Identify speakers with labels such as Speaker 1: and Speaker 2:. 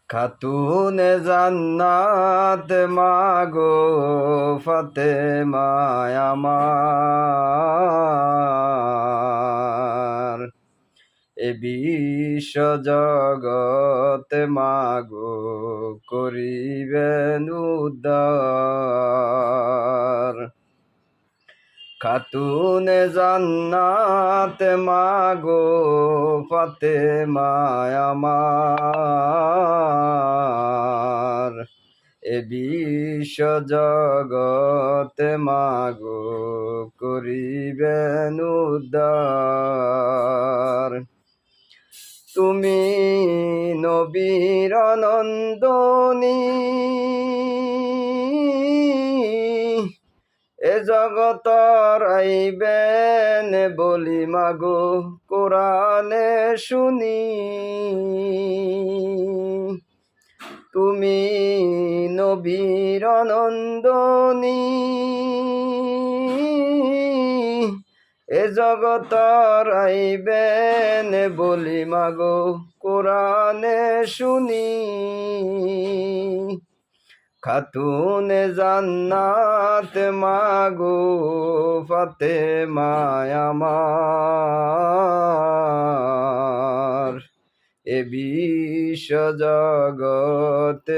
Speaker 1: খাতুনে জান্নাত মাগো ফাতেমা আমার, এ বিশ্ব জগতে মাগো করিবেন উদ্ধার। খাতুনে জান্নাত মাগো ফাতেমা আমার, এ বিশ্ব জগতে মাগো করিবেন উদ্ধার। তুমি নবীর নন্দনী, এ জগত রাইবেন বলি মাগো কোরআনে শুনি। তুমি নবীর নন্দনী, এ জগত রাইবেন বলি মাগো কোরআনে শুনি। খাতুনে জান্নাত মাগো ফাতেমা আমার, এ বিশ্ব জগতে